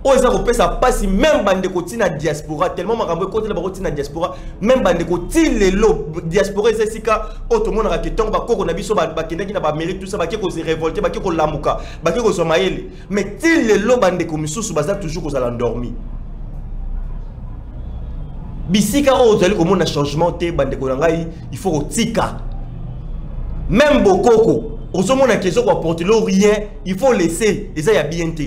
o za ko pesa passe même bande ko tina diaspora tellement makambo ko tina ba ko tina diaspora même bande ko tile lo diaspora sesika otomona ka ketongo ba koko na biso ba kendaki na ba mérite tout ça ba ke ko se révolter ba ke ko lamuka ba ke ko somayele mais tile lo bande ko misusu baza toujours ko za endormi bisika o zali ko mona changement te bande ko ngai il faut ko tika même bokoko ozomona kezo ko apporter lo rien il faut laisser et ça ya bien te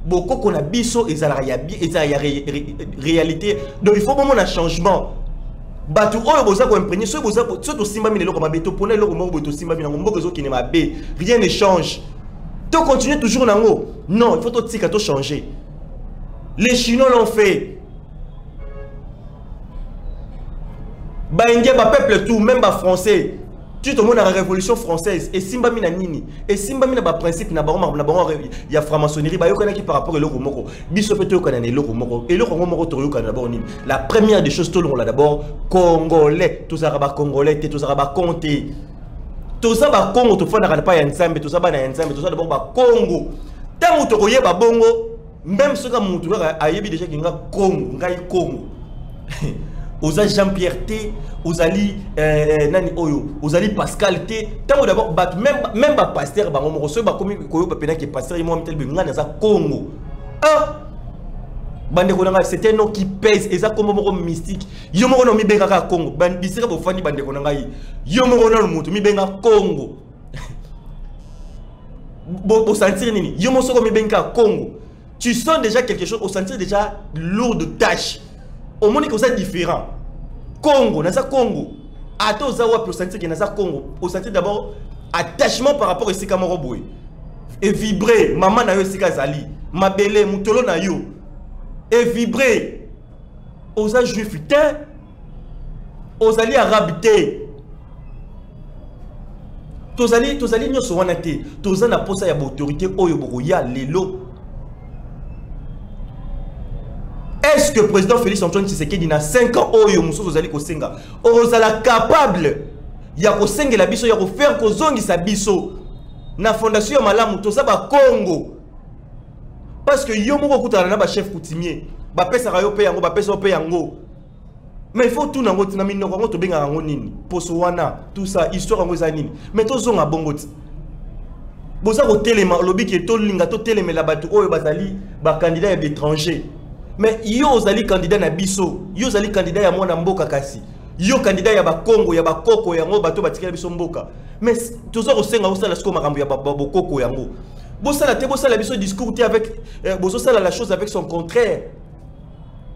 beaucoup qu'on a biso et ça y a réalité donc il faut vraiment un changement batu oyo boza ko imprégner so boza so simba mine loko mabeto pona loko mo boto simba mine ngombo zo ki ne mabe rien ne change to continuer toujours nango non il faut to tika to changer les chinois l'ont fait ba indien ba peuple tout même ba français tu te montres la révolution française et simba mina nini et simba mina ba principe na bango il y a franc-maçonnerie ba yokana qui par rapport à l'oko moko biso peto kana ne loko moko et loko moko to yokana d'abord nini la première des choses tout le monde d'abord congolais tout ça ba congolais tout ça ba compter tout ça ba Congo to fana kana pa ya nsambe tout ça ba na nsambe tout ça d'abord ba Congo tant to koyeba bongo même ce que mutu ayebi déjà kinga Congo ngai Congo Oza Jean-Pierre T, Ozali nani oyo, Ozali Pascal T. Tant d'abord même ba pasteur ba ngomo so ba komi koyo ba pena ki pasteur moi metel benga na za Congo. Ah bande ko nga c'est un nom qui pèse et ça comme moko mystique. Yo moko no mi benga ka Congo. Ban bisika bo fani bande ko nga yo moko no mutu mi benga Congo. Bo sentir nini? Yo moko so mi benga Congo. Tu sens déjà quelque chose, au sentir déjà lourd de tâches. Au monde que c'est différent. Congo, dans ça Congo. Attends, ça va pour sentir que dans ça Congo. Au sentir d'abord attachement par rapport à ce Cameroun. Et vibrer, maman na yo sika zali, ma belle mutolo na yo. Et vibrer. Aux juifs aux alliés arabes. tozali nyoso wana te tozana posa ya autorité oyo bokoya lelo. Est-ce que le président Félix Antoine Tshisekedi na 5 ans oyo muso tozali kosenga ozala capable ya kosengela biso ya ko faire kozongisa biso na fondation ya malamu toza ba Congo? Parce que yo moko kutana na ba chef coutumier ba pesa ka yo pe yango ba pesa pe yango. Mais il faut tout nango tina minoko ngo to benga ngo nini poso wana tout ça histoire ngo za nini mais to zonga bongo ti boza ko telema lobi ke to linga to telemela batu oyo bazali ba candidat ya d'étranger. Mais yo ozali candidat na biso, yo ozali candidat ya mwana mboka kasi, yo candidat ya ba Congo ya ba koko yango bato batikela biso mboka. Mais tozo ko senga osala siko makambo ya ba koko yango. Bosala te bosala biso discours te avec bozo sala la chose avec son contraire.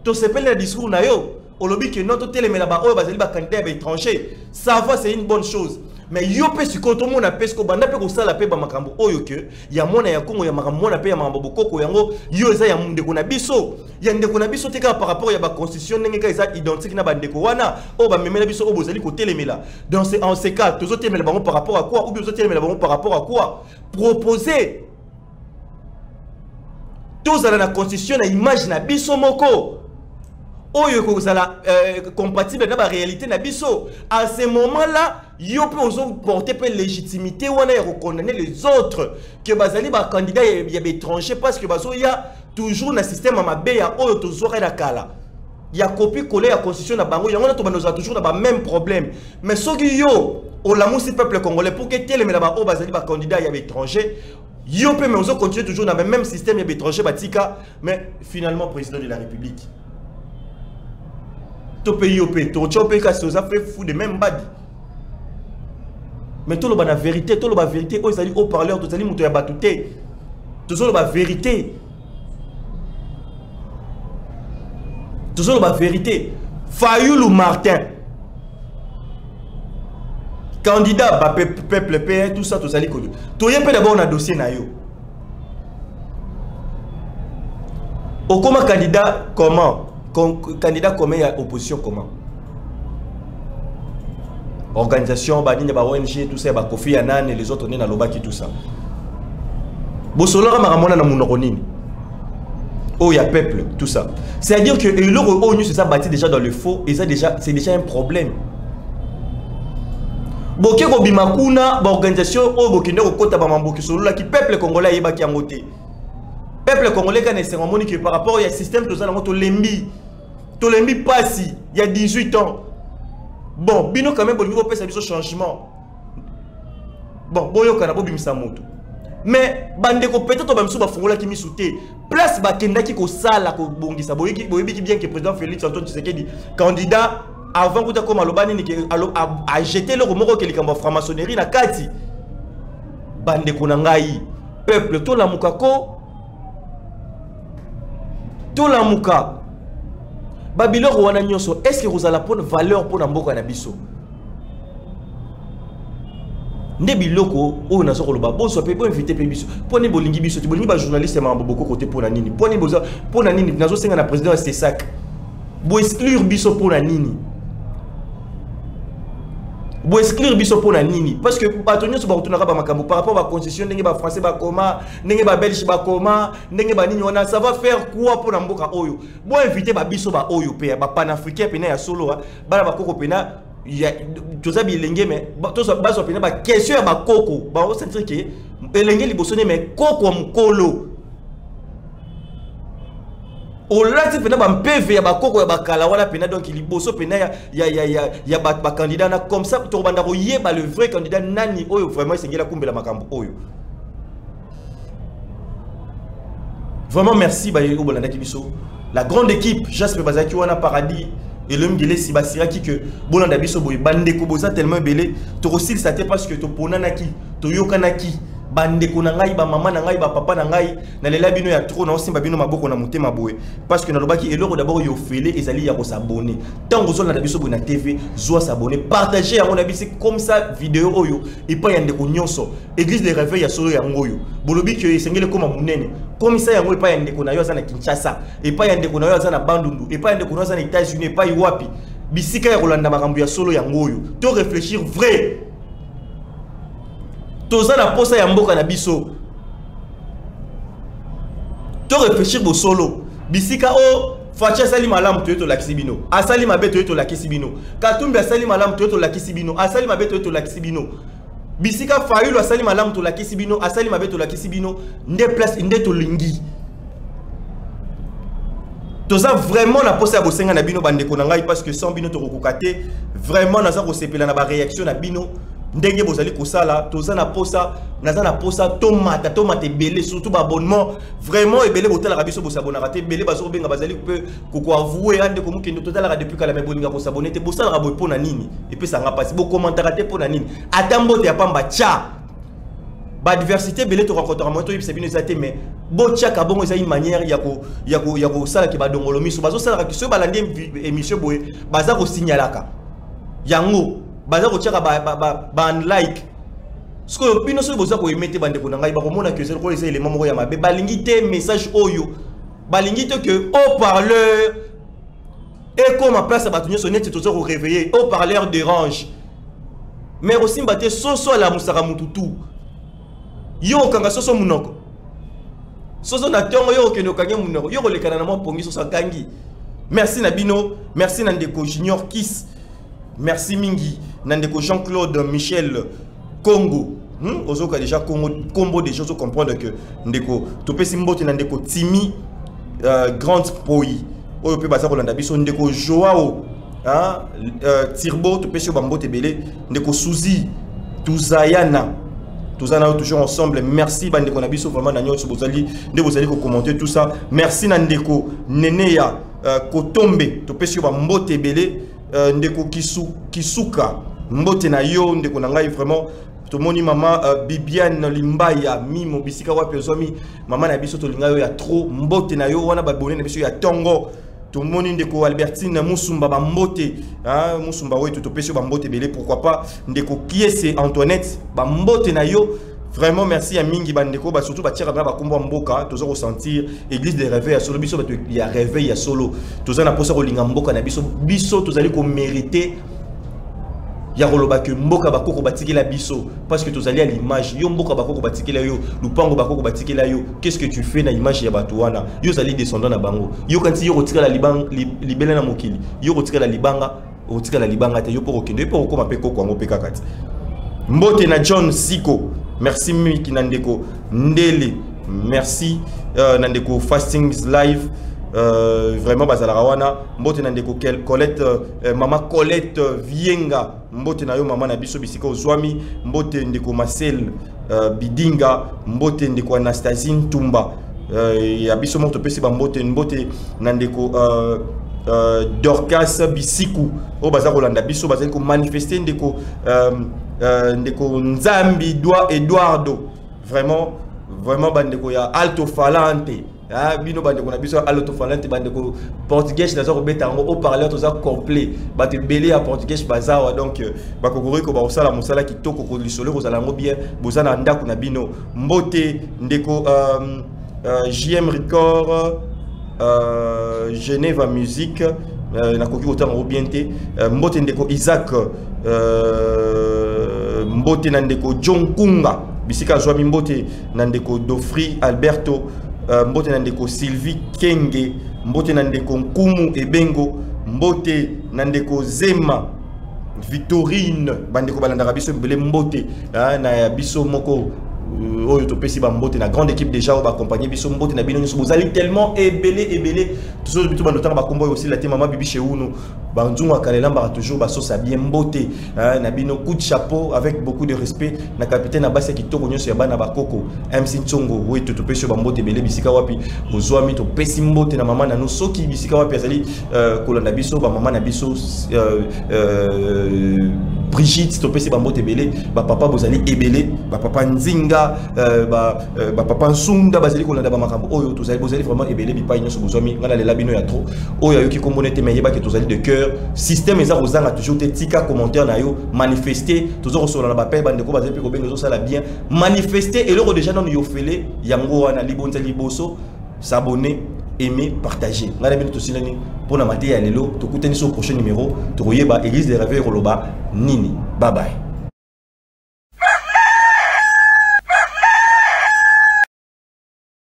To sepele le discours na yo, olobi que non to telemela ba oyo bazali ba candidat ya étranger. Ça va, c'est une bonne chose. Mais yo pe si koto mona pesko banda pe ko sala pe ba makambo oyo ke ya mona ya Congo ya makambo mona pe ya makambo bokoko yango yo eza ya ndeko na biso. Ya ndeko na biso te ka par rapport ya ba constitution ndenge ka eza identique na ba ndeko wana o ba memela biso o bozali ko telemela. Dans ces cas tozo telemela bango par rapport à quoi ou bien tozo telemela bango par rapport à quoi? Proposer tozala na constitution na image na biso moko oyo ko zala compatible na ba réalité na biso. À ce moment-là yo peut ozo porter pe légitimité wana ya condamner les autres que bazali ba candidat ya étranger parce que bazo ya toujours na système mabe ya oyo tozora na kala ya copie coller ya constitution na bango yango na to banoza toujours na ba même problème. Mais soki yo o la musi peuple congolais pour que tel mais là ba o bazali ba candidat ya étranger yo peut mais ozo continuer toujours dans le même système ya étranger batika. Mais finalement président de la République to pays au pays to chopé ka soza fait fou de même badi. Mais tout le la vérité, tout le la vérité, oh, ils allaient au parleur, tout allait monter à batouté. Tout le la vérité. Tout le la vérité. Fayoulou Martin. Candidat, bah, peuple, tout ça, tout allait connu. Tout y a d'abord un dossier na yo. Au comment candidat, comment? Candidat comment il y a opposition comment? Organisation, badine, ONG, tout ça, Kofi Annan et les autres, on est dans l'Obaki, tout ça. Bosolora maramona na munoronini. Oh, il y a peuple, tout ça. C'est-à-dire que l'ONU se ça bâti déjà dans le faux et ça déjà, c'est déjà un problème. Boké ko bimakuna, organisation, oh bokine ko kota ba mamboki solo la ki peuple congolais yeba ki angote. Peuple congolais quand est cérémonie que par rapport au système tout ça to lembi passi il y a 18 ans. Bon, bino quand même, bon, ça un changement. Bon, boyo kana bobi misamoto. Mais bande ko peut-être ba msuba fongola ki misouté. Place ba kenda ki ko sala ko bongisa. Boyi ki bien que président Félix Antoine Tshisekedi candidat avant kuta comme alobani ni a jeter le remoko ke likamba franc-maçonnerie na kati. Bande ko na ngai peuple to la mukako. To la muka. Babiloko wana nyonso est-ce que vous allez prendre valeur pour mboka na biso? Nde biloko o na soko loba bo so pe bo inviter pe biso. Poni bolingi biso ti bolingi ba journaliste ma mboko côté pour na nini? Poni boza pour na nini nazo senga na président c'est sac. Bo exclure biso pour na nini? Bo exclure biso pour na nini? Parce que batonyo so ba retourner ba makambo par rapport à la constitution ndenge ba français ba koma, ndenge ba belge ba koma, ndenge ba nini wana ça va faire quoi pour mboka oyo? Bo inviter ba biso ba oyo pe ba panafricain pe na ya solo ba koko pe na ya toza bilenge mais toza ba so pe na ba question ya ba koko ba o sentir que elenge liboso ne mais koko mkolo. Olati pena ba MPV ya ba koko ya ba kala wala pena donc liboso pena ya ba candidat na comme ça to banda ko yeba le vrai candidat nani oyo vraiment sengela kumbela makambo oyo. Vraiment merci ba yo bolanda kibiso. La grande équipe Jasper Bazaki wana Paradis et le Mgele Sibasira qui que bolanda biso boy bande ko boza tellement belé to aussi ça parce que to ponana ki to yokana ki bande ko na ngai ba mama na ngai ba papa na ngai na lela bino ya trop na osimba bino maboko na mutema boye parce que na lobaki eloko d'abord yo fele ezali ya ko s'abonner tant que na biso na TV zo s'abonner partager ya mon abisi comme ça vidéo oyo et pas yande ko nyonso église de réveil ya solo ya ngoyo bolobi que esengele koma munene comme ça ya ngoyo pas yande ko na yo za na Kinshasa et pas yande ko na yo za na Bandundu et pas yande ko na za na États-Unis pas iwapi bisika ya kolanda makambo ya solo ya ngoyo to réfléchir vrai. toza na posa ya mboka na biso to réfléchir bo solo bisika o Fachi asali malamu toyeto lakisi bino asali mabe toyeto lakisi bino Katumbi asali malamu toyeto lakisi bino asali mabe toyeto lakisi bino bisika Fayulu asali malamu to lakisi bino asali mabe to lakisi bino nde place nde to lingi toza vraiment na posa ya bosenga na bino bandeko na ngai parce que sans bino to kokukate vraiment naza ko sepela na ba réaction na bino ndenge bozali kosala toza na posa naza na posa tomata belé surtout ba abonnement vraiment ebele botala biso bosabona raté belé bazo benga bazali pe ko avouer ande ko mukendo totala depuis kala mebolinga ko s'abonner te bosala rabo pona nini et puis ça nga passer bo commentaire raté pona nini atambote ya pamba cha ba diversité belé to rencontre moi to yebisa bino zate mais bo cha ka bongo eza une manière ya ko sala ke ba dongolo miso bazo sala ki so balandi émission boye baza ko signalaka yango baza ko tchaka ba like ce que bino so boza ko emete bande ko ngai ba ko mona que c'est ko les éléments moko ya mabe balingi te message oyo balingi te que au parleur et comme ma place batunyo sonete to ko réveiller au parleur dérange mais aussi mbate soso la musaka mututu yo kanga soso munoko soso na tongo yo ke no kanga munoko yo ko lekana na mo pongi soso kangi merci na bino merci na ndeko Junior Kiss merci mingi Nandeko Jean-Claude Michel Congo. Ozoka déjà combo des choses comprendre que ndeko topesi mbote nandeko Timi grande poi. Oyo pe baza kolanda biso ndeko Joao Tirbo topesi bambote belé ndeko Suzy Tuzayana. Tuzana toujours ensemble. Merci bandeko na biso vraiment na nyonso bozali ko commenter tout ça. Merci nandeko Neneya Kotombe topesi bambote belé ndeko Kisuka mbote na yo ndeko na ngai vraiment to moni mama Bibiane Limbaya mimo bisika wapi ozomi mama na biso to linga yo ya trop mbote na yo wana babone na biso ya tongo to moni ndeko Albertine Musumba ba mbote Musumba wetu to pesio ba mbote belé pourquoi pas ndeko Kiese Antoinette ba mbote na yo vraiment merci à mingi bandeko ba surtout ba tira ba kombo mboka tozo ressentir église des réveils ya solo biso ba ya réveil ya solo tozo na posa ko linga mboka na biso tozali ko mériter ya koloba que mboka bakoko batikela biso parce que tozali à l'image yo mboka bakoko batikela yo lupango bakoko batikela yo qu'est-ce que tu fais na image ya bato wana yo zali descendant na bango yo kanti yo kotikala libela na mokili yo kotikala libanga te yo poko kende yo poko koma pe koko ngo pe kakati mbote na John Siko merci Miki Nandeko Ndele merci Nandeko Fasting is Live vraiment bazala wana mbote nandeko Colette mama Colette Vienga mbote na yo mama na biso bisika ozwami mbote ndeko Marcel Bidinga mbote ndeko Anastasie Ntumba ya biso moto pesi ba mbote nandeko Dorcas Bisiku o baza kolanda biso bazali ko manifester ndeko Nzambi Eduardo vraiment bandeko ya Alto Falante bino bandeko na biso Alto Falante bandeko portugais nazo kobeta ngo au parleur toza complet bate belé à portugais bazawa donc bakokori ko ba osala musala kitoko ko lisolo ko zala ngo bien bozana ndako na bino mbote ndeko JM Record Geneva Musique na koki otanga bien te mbote ndeko Isaac mbote na ndeko John Kunga bisika zwami mbote na ndeko Dofri Alberto mbote na ndeko Sylvie Kenge mbote na ndeko Nkumu Ebengo mbote na ndeko Zema Victorine bandeko balanda biso mbele mbote na ya biso moko oyo topesi ba mbote na grande équipe déjà ba accompagner biso mbote na bino nyonso bozali tellement ebele toujours bitu bandotanga ba kombo aussi la te mama bibi chez uno banzunga kalelamba toujours ba sosa bien mbote na bino coup de chapeau avec beaucoup de respect na capitaine na base kitoko nyonso ya bana bakoko MC Ntsongo oui topesi ba mbote ebele bisika wapi ozwami topesi mbote na mama na no soki bisika wapi azali kolanda biso ba mama na biso Brigitte topesi ba mbote ebele ba papa bozali ebele ba papa Nzinga ba papa Nsunda bazali kolanda ba makambo oyo tozali bozali vraiment ebele bipai nyonso bozwami ngala lela bino ya trop oyo yoki kombonete meyeba ke tozali de cœur système eza kozanga toujours te tika commentaire na yo manifester toujours sur na ba pe bande ko bazali pe ko bengo ça la bien manifester et le déjà non yo fele yango wana libonza liboso s'abonner aimer partager ngala bino tosilani pour na maté ya lelo tokutani sur prochain numéro tokoyeba église des réveils roloba nini bye bye.